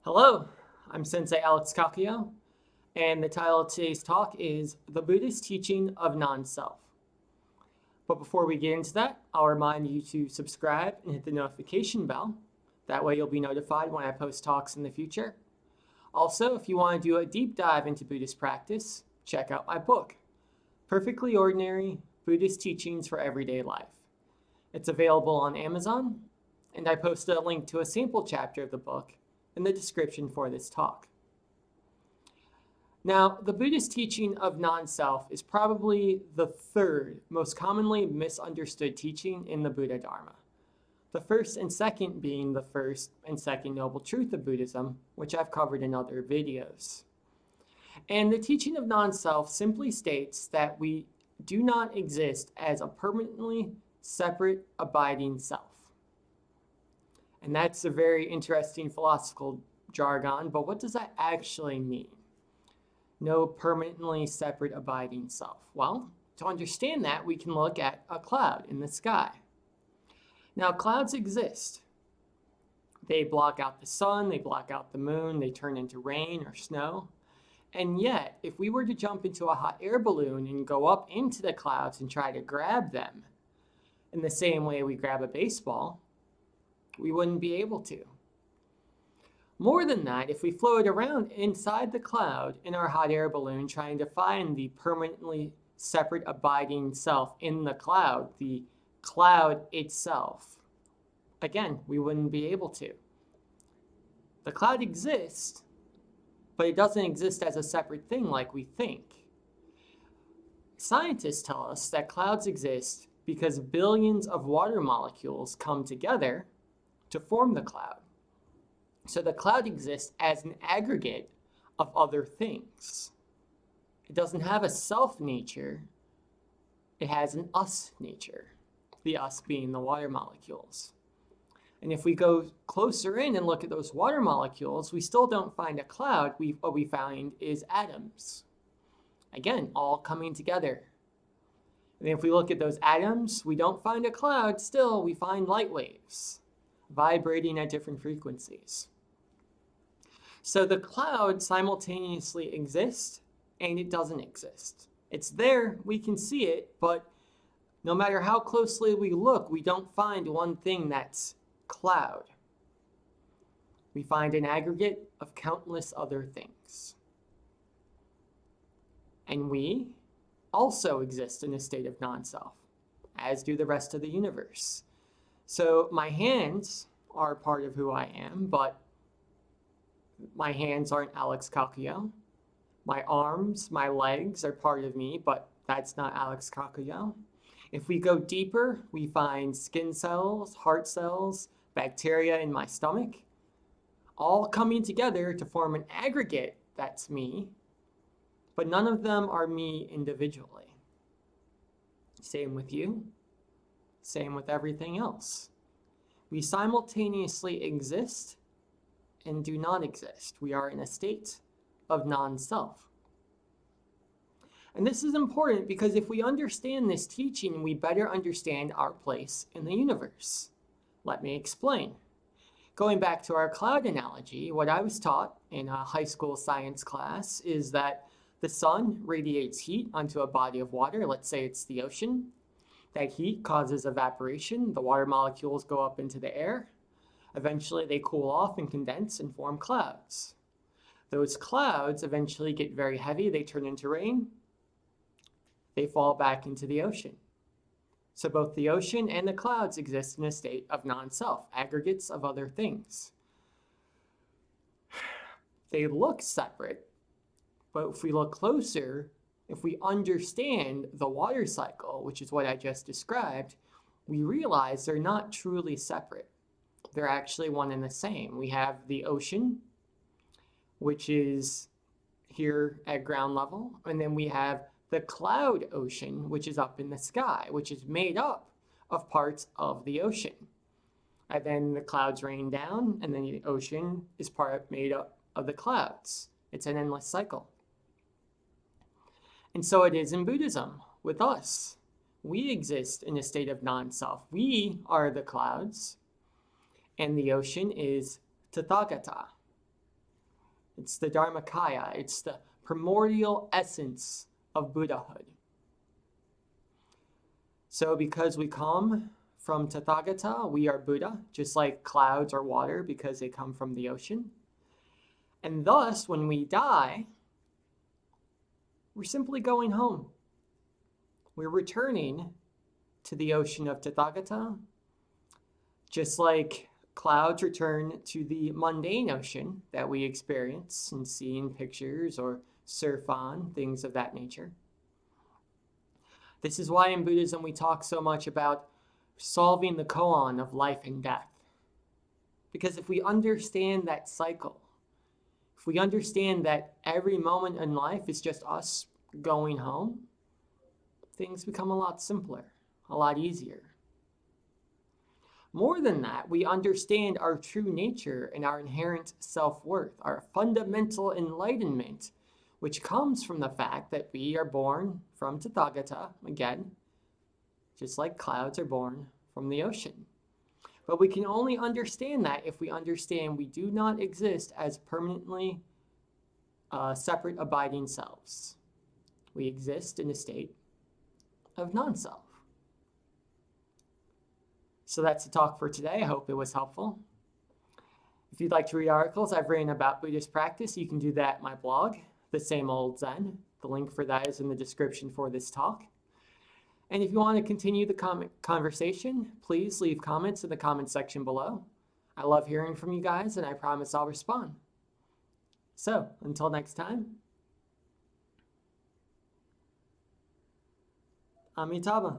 Hello, I'm Sensei Alex Kakio, and the title of today's talk is The Buddhist Teaching of Non-Self. But before we get into that, I'll remind you to subscribe and hit the notification bell. That way you'll be notified when I post talks in the future. Also, if you want to do a deep dive into Buddhist practice, check out my book, Perfectly Ordinary Buddhist Teachings for Everyday Life. It's available on Amazon, and I posted a link to a sample chapter of the book in the description for this talk. Now, the Buddhist teaching of non-self is probably the third most commonly misunderstood teaching in the Buddha Dharma. The first and second being the first and second noble truth of Buddhism, which I've covered in other videos. And the teaching of non-self simply states that we do not exist as a permanently separate, abiding self. And that's a very interesting philosophical jargon, but what does that actually mean? No permanently separate abiding self. Well, to understand that, we can look at a cloud in the sky. Now, clouds exist. They block out the sun, they block out the moon, they turn into rain or snow. And yet, if we were to jump into a hot air balloon and go up into the clouds and try to grab them, in the same way we grab a baseball, we wouldn't be able to. More than that, if we floated around inside the cloud in our hot air balloon trying to find the permanently separate abiding self in the cloud itself, again, we wouldn't be able to. The cloud exists, but it doesn't exist as a separate thing like we think. Scientists tell us that clouds exist because billions of water molecules come together to form the cloud. So the cloud exists as an aggregate of other things. It doesn't have a self nature, it has an us nature, the us being the water molecules. And if we go closer in and look at those water molecules, we still don't find a cloud. What we find is atoms. Again, all coming together. And if we look at those atoms, we don't find a cloud. Still, we find light waves vibrating at different frequencies. So the cloud simultaneously exists and it doesn't exist. It's there, we can see it, but no matter how closely we look, we don't find one thing that's cloud. We find an aggregate of countless other things. And we also exist in a state of non-self, as do the rest of the universe. So my hands are part of who I am, but my hands aren't Alex Kakio. My arms, my legs are part of me, but that's not Alex Kakio. If we go deeper, we find skin cells, heart cells, bacteria in my stomach, all coming together to form an aggregate that's me, but none of them are me individually. Same with you. Same with everything else. We simultaneously exist and do not exist. We are in a state of non-self. And this is important because if we understand this teaching, we better understand our place in the universe. Let me explain. Going back to our cloud analogy, what I was taught in a high school science class is that the sun radiates heat onto a body of water. Let's say it's the ocean. That heat causes evaporation. The water molecules go up into the air. Eventually, they cool off and condense and form clouds. Those clouds eventually get very heavy. They turn into rain. They fall back into the ocean. So both the ocean and the clouds exist in a state of non-self, aggregates of other things. They look separate, but if we look closer, if we understand the water cycle, which is what I just described, we realize they're not truly separate. They're actually one and the same. We have the ocean, which is here at ground level, and then we have the cloud ocean, which is up in the sky, which is made up of parts of the ocean. And then the clouds rain down, and then the ocean is made up of the clouds. It's an endless cycle. And so it is in Buddhism with us. We exist in a state of non-self. We are the clouds, and the ocean is Tathagata. It's the Dharmakaya. It's the primordial essence of Buddhahood. So because we come from Tathagata, we are Buddha, just like clouds or water because they come from the ocean. And thus, when we die, we're simply going home. We're returning to the ocean of Tathagata, just like clouds return to the mundane ocean that we experience and see in pictures or surf on, things of that nature. This is why in Buddhism we talk so much about solving the koan of life and death. Because if we understand that cycle, if we understand that every moment in life is just us going home, things become a lot simpler, a lot easier. More than that, we understand our true nature and our inherent self-worth, our fundamental enlightenment, which comes from the fact that we are born from Tathagata, again, just like clouds are born from the ocean. But we can only understand that if we understand we do not exist as permanently separate abiding selves. We exist in a state of non-self. So that's the talk for today. I hope it was helpful. If you'd like to read articles I've written about Buddhist practice, you can do that at my blog, The Same Old Zen. The link for that is in the description for this talk. And if you want to continue the conversation, please leave comments in the comment section below. I love hearing from you guys, and I promise I'll respond. So, until next time, Amitabha.